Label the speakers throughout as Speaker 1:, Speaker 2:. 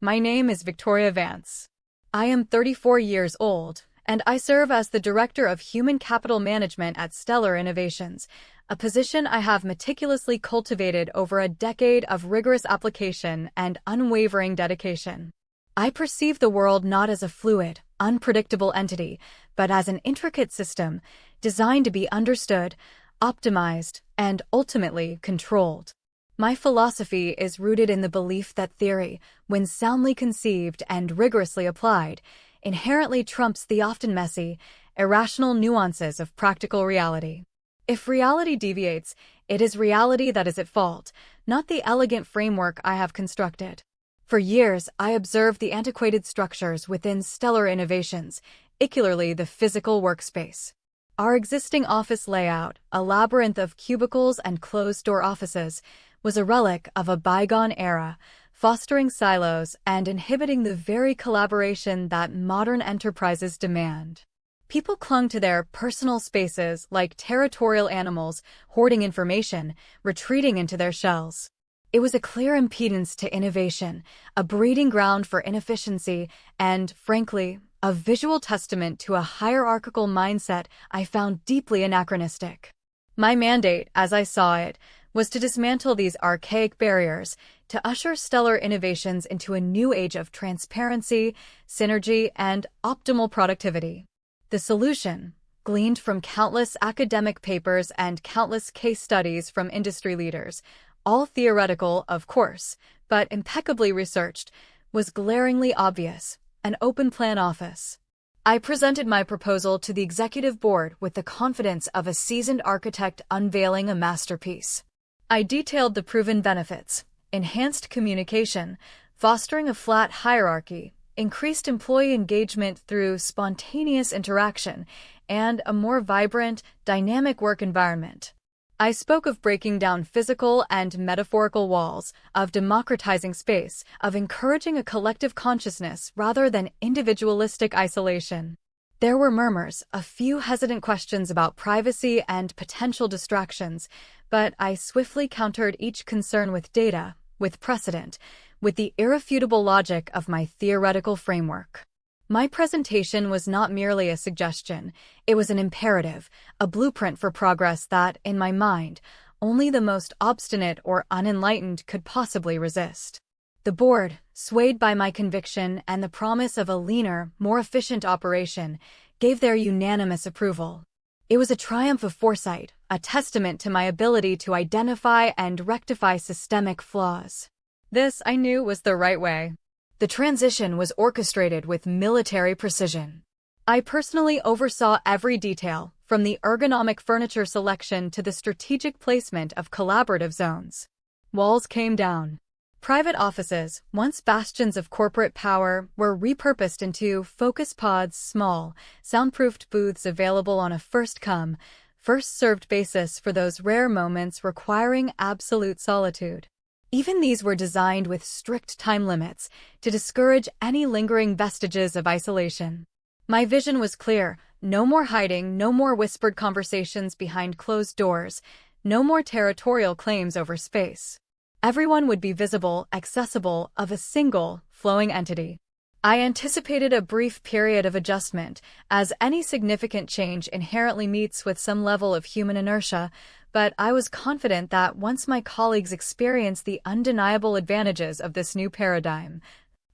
Speaker 1: My name is Victoria Vance. I am 34 years old, and I serve as the Director of Human Capital Management at Stellar Innovations, a position I have meticulously cultivated over a decade of rigorous application and unwavering dedication. I perceive the world not as a fluid, unpredictable entity, but as an intricate system designed to be understood, optimized, and ultimately controlled. My philosophy is rooted in the belief that theory, when soundly conceived and rigorously applied, inherently trumps the often messy, irrational nuances of practical reality. If reality deviates, it is reality that is at fault, not the elegant framework I have constructed. For years, I observed the antiquated structures within Stellar Innovations, particularly the physical workspace. Our existing office layout, a labyrinth of cubicles and closed-door offices, was a relic of a bygone era, fostering silos and inhibiting the very collaboration that modern enterprises demand. People clung to their personal spaces like territorial animals, hoarding information, retreating into their shells. It was a clear impedance to innovation, a breeding ground for inefficiency, and, frankly, a visual testament to a hierarchical mindset I found deeply anachronistic. My mandate, as I saw it, was to dismantle these archaic barriers, to usher Stellar Innovations into a new age of transparency, synergy, and optimal productivity. The solution, gleaned from countless academic papers and countless case studies from industry leaders, all theoretical, of course, but impeccably researched, was glaringly obvious: an open-plan office. I presented my proposal to the executive board with the confidence of a seasoned architect unveiling a masterpiece. I detailed the proven benefits: enhanced communication, fostering a flat hierarchy, increased employee engagement through spontaneous interaction, and a more vibrant, dynamic work environment. I spoke of breaking down physical and metaphorical walls, of democratizing space, of encouraging a collective consciousness rather than individualistic isolation. There were murmurs, a few hesitant questions about privacy and potential distractions, but I swiftly countered each concern with data, with precedent, with the irrefutable logic of my theoretical framework. My presentation was not merely a suggestion, it was an imperative, a blueprint for progress that, in my mind, only the most obstinate or unenlightened could possibly resist. The board, swayed by my conviction and the promise of a leaner, more efficient operation, gave their unanimous approval. It was a triumph of foresight, a testament to my ability to identify and rectify systemic flaws. This, I knew, was the right way. The transition was orchestrated with military precision. I personally oversaw every detail, from the ergonomic furniture selection to the strategic placement of collaborative zones. Walls came down. Private offices, once bastions of corporate power, were repurposed into focus pods, small, soundproofed booths available on a first-come, first-served basis for those rare moments requiring absolute solitude. Even these were designed with strict time limits to discourage any lingering vestiges of isolation. My vision was clear: no more hiding, no more whispered conversations behind closed doors, no more territorial claims over space. Everyone would be visible, accessible, of a single, flowing entity. I anticipated a brief period of adjustment, as any significant change inherently meets with some level of human inertia, but I was confident that once my colleagues experienced the undeniable advantages of this new paradigm,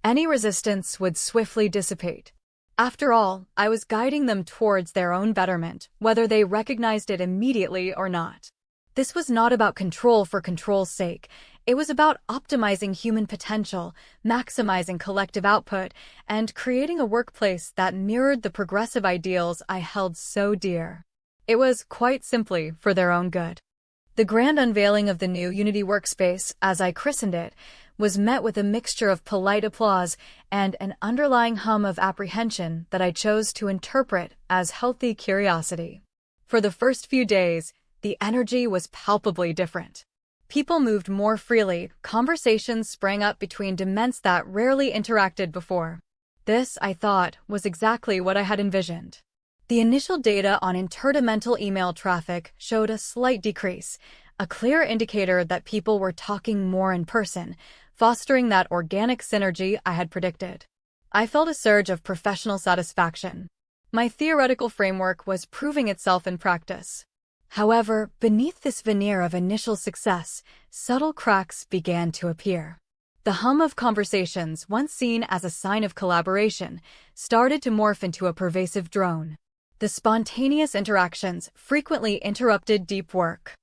Speaker 1: any resistance would swiftly dissipate. After all, I was guiding them towards their own betterment, whether they recognized it immediately or not. This was not about control for control's sake. It was about optimizing human potential, maximizing collective output, and creating a workplace that mirrored the progressive ideals I held so dear. It was, quite simply, for their own good. The grand unveiling of the new Unity workspace, as I christened it, was met with a mixture of polite applause and an underlying hum of apprehension that I chose to interpret as healthy curiosity. For the first few days, the energy was palpably different. People moved more freely, conversations sprang up between dements that rarely interacted before. This, I thought, was exactly what I had envisioned. The initial data on interdimensional email traffic showed a slight decrease, a clear indicator that people were talking more in person, fostering that organic synergy I had predicted. I felt a surge of professional satisfaction. My theoretical framework was proving itself in practice. However, beneath this veneer of initial success, subtle cracks began to appear. The hum of conversations, once seen as a sign of collaboration, started to morph into a pervasive drone. The spontaneous interactions frequently interrupted deep work.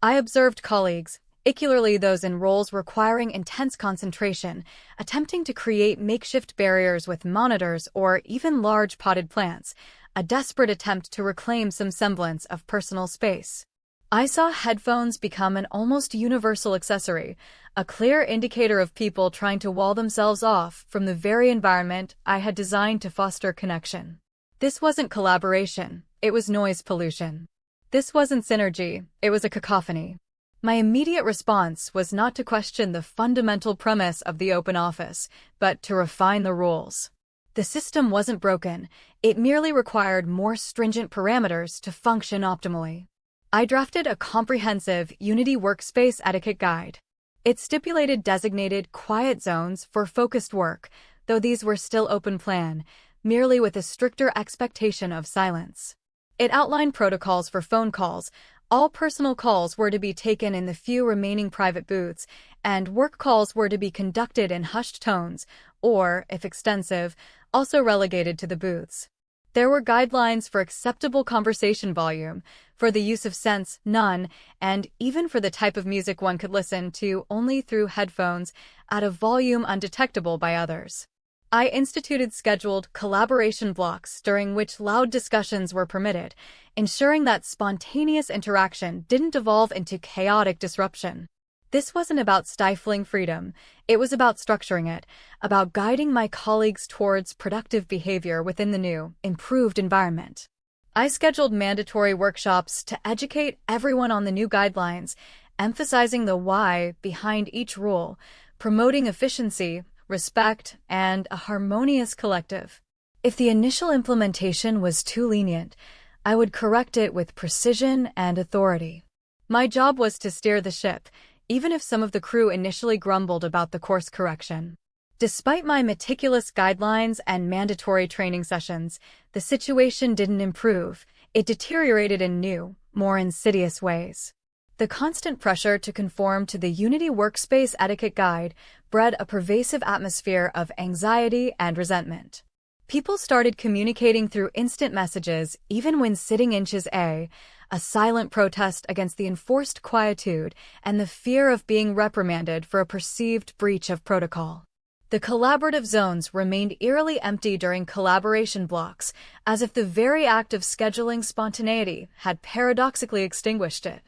Speaker 1: I observed colleagues, particularly those in roles requiring intense concentration, attempting to create makeshift barriers with monitors or even large potted plants, a desperate attempt to reclaim some semblance of personal space. I saw headphones become an almost universal accessory, a clear indicator of people trying to wall themselves off from the very environment I had designed to foster connection. This wasn't collaboration, it was noise pollution. This wasn't synergy, it was a cacophony. My immediate response was not to question the fundamental premise of the open office, but to refine the rules. The system wasn't broken, it merely required more stringent parameters to function optimally. I drafted a comprehensive Unity workspace etiquette guide. It stipulated designated quiet zones for focused work, though these were still open plan, merely with a stricter expectation of silence. It outlined protocols for phone calls. All personal calls were to be taken in the few remaining private booths, and work calls were to be conducted in hushed tones, or, if extensive, also relegated to the booths. There were guidelines for acceptable conversation volume, for the use of sense, none, and even for the type of music one could listen to only through headphones at a volume undetectable by others. I instituted scheduled collaboration blocks during which loud discussions were permitted, ensuring that spontaneous interaction didn't evolve into chaotic disruption. This wasn't about stifling freedom, it was about structuring it, about guiding my colleagues towards productive behavior within the new, improved environment. I scheduled mandatory workshops to educate everyone on the new guidelines, emphasizing the why behind each rule, promoting efficiency, respect, and a harmonious collective. If the initial implementation was too lenient, I would correct it with precision and authority. My job was to steer the ship, even if some of the crew initially grumbled about the course correction. Despite my meticulous guidelines and mandatory training sessions, the situation didn't improve. It deteriorated in new, more insidious ways. The constant pressure to conform to the Unity Workspace Etiquette Guide bred a pervasive atmosphere of anxiety and resentment. People started communicating through instant messages even when sitting inches a silent protest against the enforced quietude and the fear of being reprimanded for a perceived breach of protocol. The collaborative zones remained eerily empty during collaboration blocks, as if the very act of scheduling spontaneity had paradoxically extinguished it.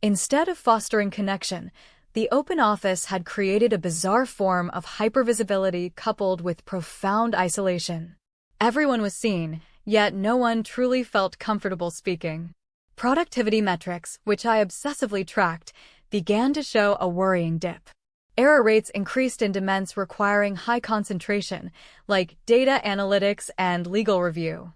Speaker 1: Instead of fostering connection, the open office had created a bizarre form of hypervisibility coupled with profound isolation. Everyone was seen, yet no one truly felt comfortable speaking. Productivity metrics, which I obsessively tracked, began to show a worrying dip. Error rates increased in domains requiring high concentration, like data analytics and legal review.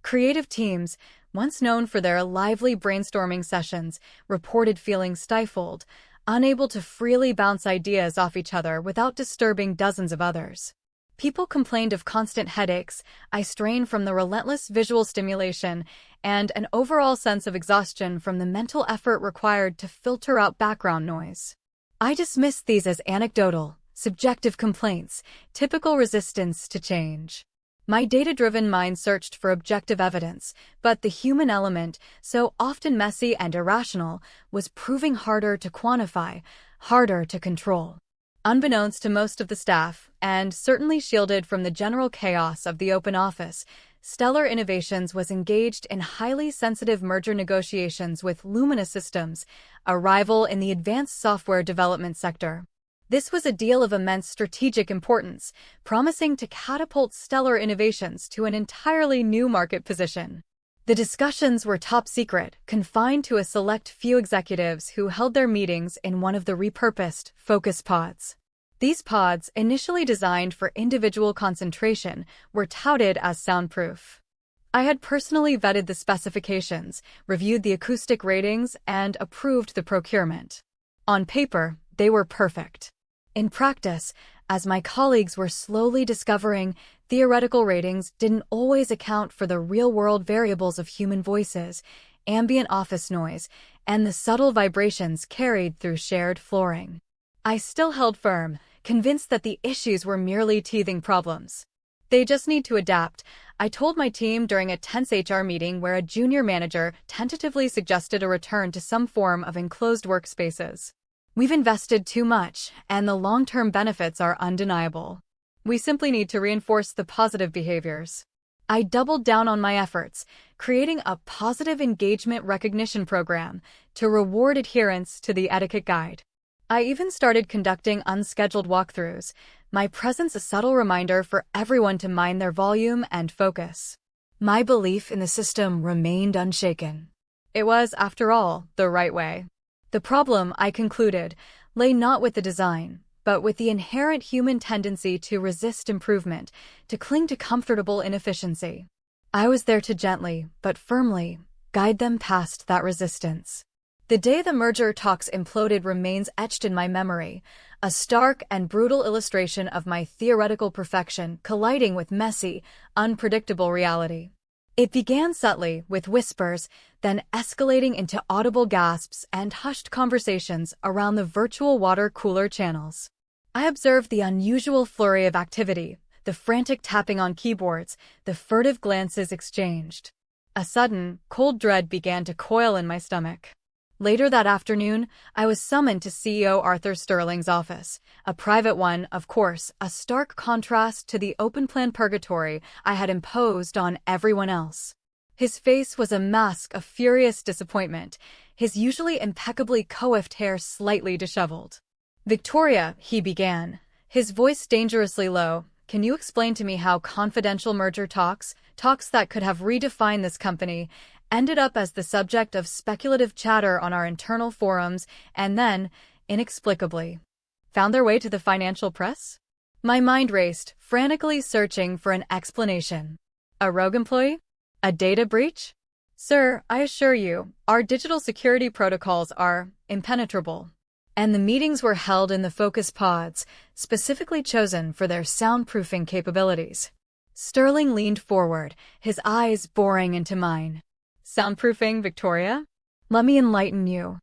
Speaker 1: Creative teams, once known for their lively brainstorming sessions, reported feeling stifled, unable to freely bounce ideas off each other without disturbing dozens of others. People complained of constant headaches, eye strain from the relentless visual stimulation, and an overall sense of exhaustion from the mental effort required to filter out background noise. I dismissed these as anecdotal, subjective complaints, typical resistance to change. My data-driven mind searched for objective evidence, but the human element, so often messy and irrational, was proving harder to quantify, harder to control. Unbeknownst to most of the staff, and certainly shielded from the general chaos of the open office, Stellar Innovations was engaged in highly sensitive merger negotiations with Lumina Systems, a rival in the advanced software development sector. This was a deal of immense strategic importance, promising to catapult Stellar Innovations to an entirely new market position. The discussions were top secret, confined to a select few executives who held their meetings in one of the repurposed focus pods. These pods, initially designed for individual concentration, were touted as soundproof. I had personally vetted the specifications, reviewed the acoustic ratings, and approved the procurement. On paper, they were perfect. In practice, as my colleagues were slowly discovering, theoretical ratings didn't always account for the real-world variables of human voices, ambient office noise, and the subtle vibrations carried through shared flooring. I still held firm, convinced that the issues were merely teething problems. They just need to adapt, I told my team during a tense HR meeting where a junior manager tentatively suggested a return to some form of enclosed workspaces. We've invested too much, and the long-term benefits are undeniable. We simply need to reinforce the positive behaviors. I doubled down on my efforts, creating a positive engagement recognition program to reward adherence to the etiquette guide. I even started conducting unscheduled walkthroughs, my presence a subtle reminder for everyone to mind their volume and focus. My belief in the system remained unshaken. It was, after all, the right way. The problem, I concluded, lay not with the design, but with the inherent human tendency to resist improvement, to cling to comfortable inefficiency. I was there to gently, but firmly, guide them past that resistance. The day the merger talks imploded remains etched in my memory, a stark and brutal illustration of my theoretical perfection colliding with messy, unpredictable reality. It began subtly, with whispers, then escalating into audible gasps and hushed conversations around the virtual water cooler channels. I observed the unusual flurry of activity, the frantic tapping on keyboards, the furtive glances exchanged. A sudden, cold dread began to coil in my stomach. Later that afternoon, I was summoned to CEO Arthur Sterling's office, a private one, of course, a stark contrast to the open-plan purgatory I had imposed on everyone else. His face was a mask of furious disappointment, his usually impeccably coiffed hair slightly disheveled. "Victoria," he began, his voice dangerously low, "can you explain to me how confidential merger talks that could have redefined this company, ended up as the subject of speculative chatter on our internal forums, and then, inexplicably, found their way to the financial press?" My mind raced, frantically searching for an explanation. A rogue employee? A data breach? Sir, I assure you, our digital security protocols are impenetrable. And the meetings were held in the focus pods, specifically chosen for their soundproofing capabilities. Sterling leaned forward, his eyes boring into mine. "Soundproofing, Victoria? Let me enlighten you.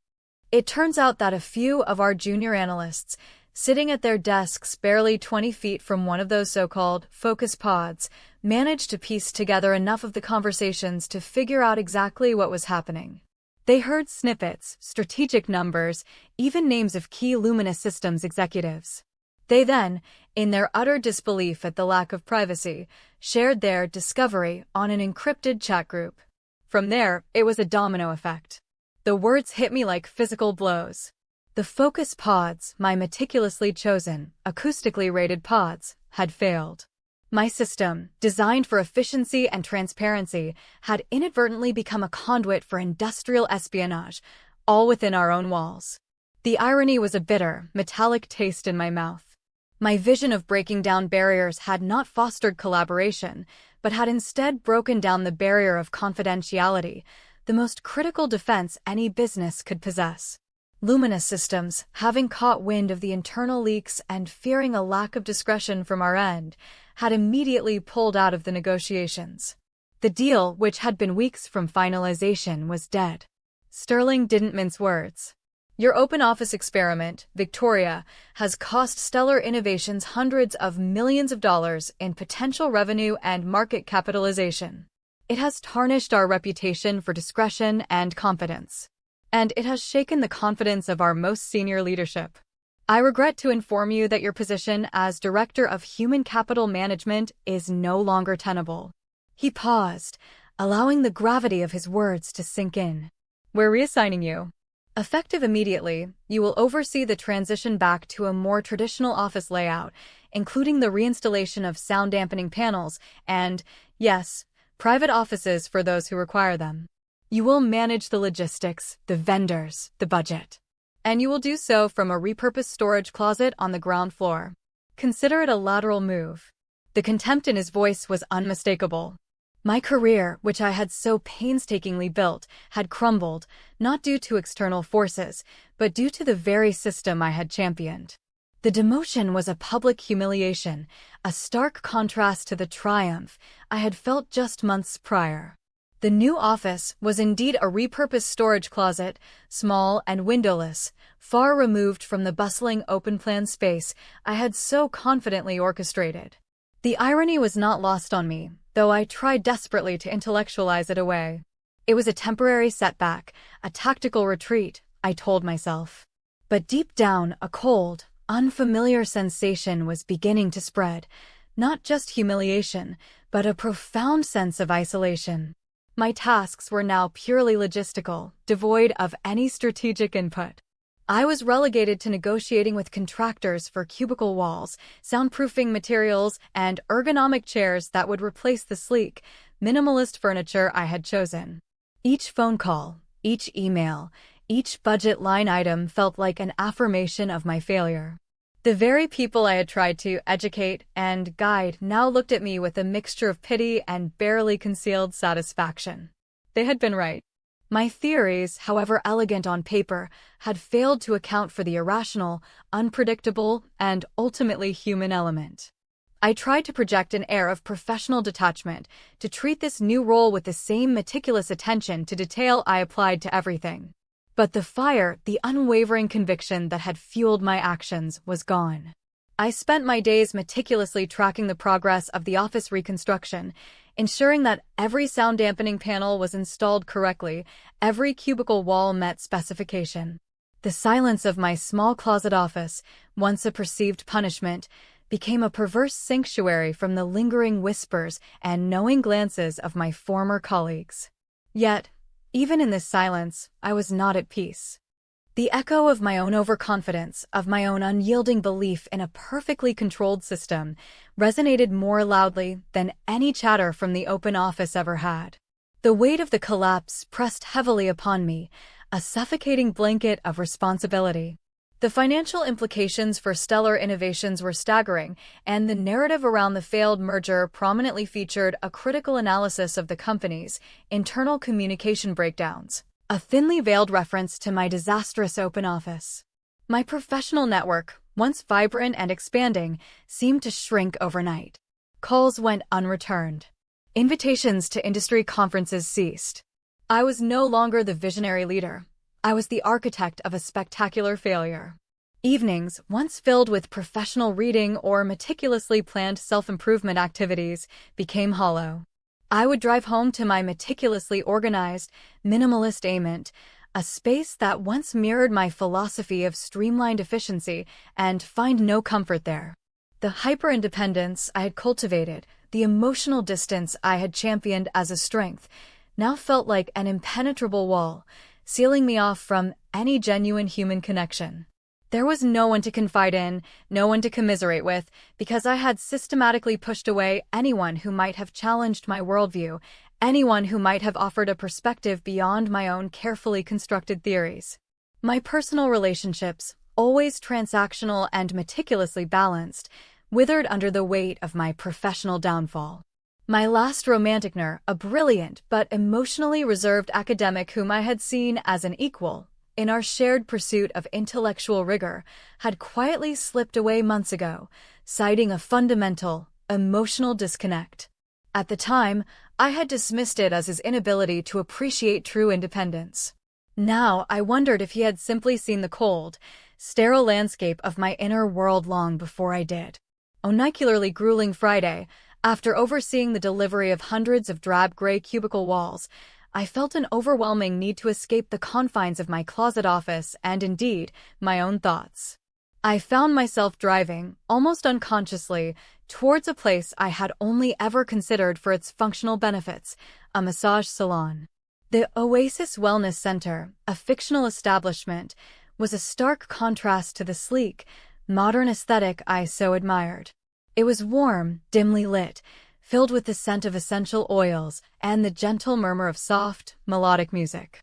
Speaker 1: It turns out that a few of our junior analysts, sitting at their desks barely 20 feet from one of those so-called focus pods, managed to piece together enough of the conversations to figure out exactly what was happening. They heard snippets, strategic numbers, even names of key Luminous Systems executives. They then, in their utter disbelief at the lack of privacy, shared their discovery on an encrypted chat group. From there, it was a domino effect. The words hit me like physical blows. The focus pods, my meticulously chosen, acoustically rated pods, had failed. My system, designed for efficiency and transparency, had inadvertently become a conduit for industrial espionage, all within our own walls. The irony was a bitter, metallic taste in my mouth. My vision of breaking down barriers had not fostered collaboration, but had instead broken down the barrier of confidentiality, the most critical defense any business could possess. Luminous Systems, having caught wind of the internal leaks and fearing a lack of discretion from our end, had immediately pulled out of the negotiations. The deal, which had been weeks from finalization, was dead. Sterling didn't mince words. "Your open office experiment, Victoria, has cost Stellar Innovations hundreds of millions of dollars in potential revenue and market capitalization. It has tarnished our reputation for discretion and confidence. And it has shaken the confidence of our most senior leadership. I regret to inform you that your position as Director of Human Capital Management is no longer tenable." He paused, allowing the gravity of his words to sink in. "We're reassigning you. Effective immediately, you will oversee the transition back to a more traditional office layout, including the reinstallation of sound dampening panels and, yes, private offices for those who require them. You will manage the logistics, the vendors, the budget. And you will do so from a repurposed storage closet on the ground floor. Consider it a lateral move." The contempt in his voice was unmistakable. My career, which I had so painstakingly built, had crumbled, not due to external forces, but due to the very system I had championed. The demotion was a public humiliation, a stark contrast to the triumph I had felt just months prior. The new office was indeed a repurposed storage closet, small and windowless, far removed from the bustling open-plan space I had so confidently orchestrated. The irony was not lost on me, though I tried desperately to intellectualize it away. It was a temporary setback, a tactical retreat, I told myself. But deep down, a cold, unfamiliar sensation was beginning to spread, not just humiliation, but a profound sense of isolation. My tasks were now purely logistical, devoid of any strategic input. I was relegated to negotiating with contractors for cubicle walls, soundproofing materials, and ergonomic chairs that would replace the sleek, minimalist furniture I had chosen. Each phone call, each email, each budget line item felt like an affirmation of my failure. The very people I had tried to educate and guide now looked at me with a mixture of pity and barely concealed satisfaction. They had been right. My theories, however elegant on paper, had failed to account for the irrational, unpredictable, and ultimately human element. I tried to project an air of professional detachment, to treat this new role with the same meticulous attention to detail I applied to everything. But the fire, the unwavering conviction that had fueled my actions, was gone. I spent my days meticulously tracking the progress of the office reconstruction, ensuring that every sound-dampening panel was installed correctly, every cubicle wall met specification. The silence of my small closet office, once a perceived punishment, became a perverse sanctuary from the lingering whispers and knowing glances of my former colleagues. Yet, even in this silence, I was not at peace. The echo of my own overconfidence, of my own unyielding belief in a perfectly controlled system, resonated more loudly than any chatter from the open office ever had. The weight of the collapse pressed heavily upon me, a suffocating blanket of responsibility. The financial implications for Stellar Innovations were staggering, and the narrative around the failed merger prominently featured a critical analysis of the company's internal communication breakdowns, a thinly veiled reference to my disastrous open office. My professional network, once vibrant and expanding, seemed to shrink overnight. Calls went unreturned. Invitations to industry conferences ceased. I was no longer the visionary leader. I was the architect of a spectacular failure. Evenings, once filled with professional reading or meticulously planned self-improvement activities, became hollow. I would drive home to my meticulously organized, minimalist aimant, a space that once mirrored my philosophy of streamlined efficiency, and find no comfort there. The hyper-independence I had cultivated, the emotional distance I had championed as a strength, now felt like an impenetrable wall, sealing me off from any genuine human connection. There was no one to confide in, no one to commiserate with, because I had systematically pushed away anyone who might have challenged my worldview, anyone who might have offered a perspective beyond my own carefully constructed theories. My personal relationships, always transactional and meticulously balanced, withered under the weight of my professional downfall. My last romanticner, a brilliant but emotionally reserved academic whom I had seen as an equal in our shared pursuit of intellectual rigor, had quietly slipped away months ago, citing a fundamental, emotional disconnect. At the time, I had dismissed it as his inability to appreciate true independence. Now, I wondered if he had simply seen the cold, sterile landscape of my inner world long before I did. Unicularly grueling Friday, after overseeing the delivery of hundreds of drab gray cubicle walls, I felt an overwhelming need to escape the confines of my closet office and, indeed, my own thoughts. I found myself driving, almost unconsciously, towards a place I had only ever considered for its functional benefits, a massage salon. The Oasis Wellness Center, a fictional establishment, was a stark contrast to the sleek, modern aesthetic I so admired. It was warm, dimly lit, filled with the scent of essential oils and the gentle murmur of soft, melodic music.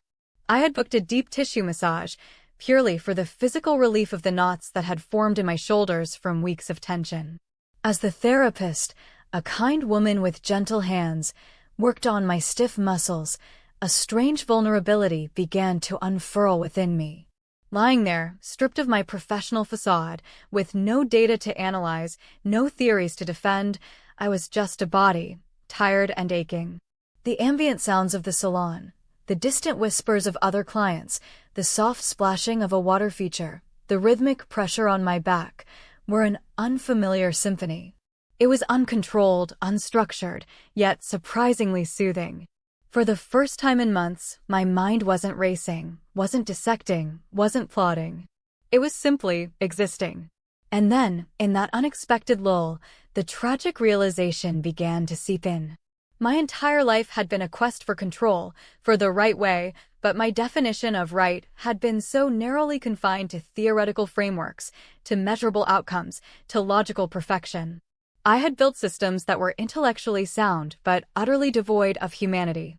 Speaker 1: I had booked a deep tissue massage, purely for the physical relief of the knots that had formed in my shoulders from weeks of tension. As the therapist, a kind woman with gentle hands, worked on my stiff muscles, a strange vulnerability began to unfurl within me. Lying there, stripped of my professional facade, with no data to analyze, no theories to defend, I was just a body, tired and aching. The ambient sounds of the salon, the distant whispers of other clients, the soft splashing of a water feature, the rhythmic pressure on my back, were an unfamiliar symphony. It was uncontrolled, unstructured, yet surprisingly soothing. For the first time in months, my mind wasn't racing, wasn't dissecting, wasn't plotting. It was simply existing. And then, in that unexpected lull, the tragic realization began to seep in. My entire life had been a quest for control, for the right way, but my definition of right had been so narrowly confined to theoretical frameworks, to measurable outcomes, to logical perfection. I had built systems that were intellectually sound but utterly devoid of humanity.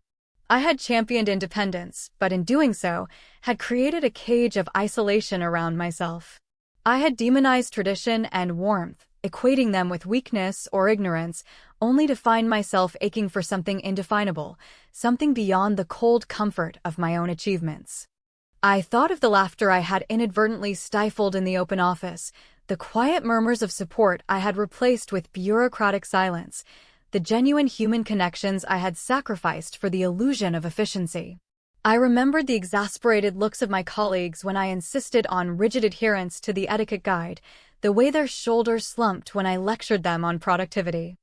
Speaker 1: I had championed independence, but in doing so, had created a cage of isolation around myself. I had demonized tradition and warmth, equating them with weakness or ignorance, only to find myself aching for something indefinable, something beyond the cold comfort of my own achievements. I thought of the laughter I had inadvertently stifled in the open office, the quiet murmurs of support I had replaced with bureaucratic silence, the genuine human connections I had sacrificed for the illusion of efficiency. I remembered the exasperated looks of my colleagues when I insisted on rigid adherence to the etiquette guide, the way their shoulders slumped when I lectured them on productivity.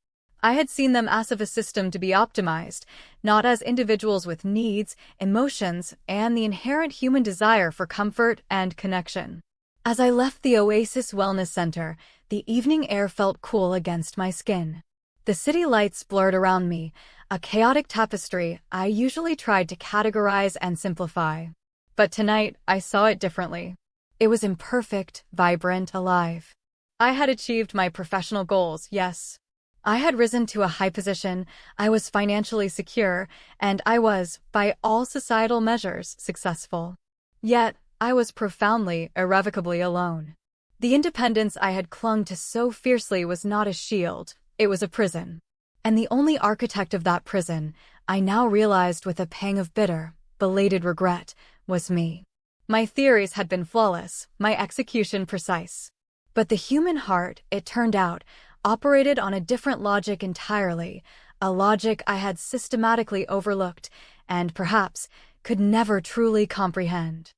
Speaker 1: I had seen them as of a system to be optimized, not as individuals with needs, emotions, and the inherent human desire for comfort and connection. As I left the Oasis Wellness Center, the evening air felt cool against my skin. The city lights blurred around me, a chaotic tapestry I usually tried to categorize and simplify. But tonight, I saw it differently. It was imperfect, vibrant, alive. I had achieved my professional goals, yes. I had risen to a high position, I was financially secure, and I was, by all societal measures, successful. Yet, I was profoundly, irrevocably alone. The independence I had clung to so fiercely was not a shield, it was a prison. And the only architect of that prison, I now realized with a pang of bitter, belated regret, was me. My theories had been flawless, my execution precise. But the human heart, it turned out, operated on a different logic entirely, a logic I had systematically overlooked and, perhaps, could never truly comprehend.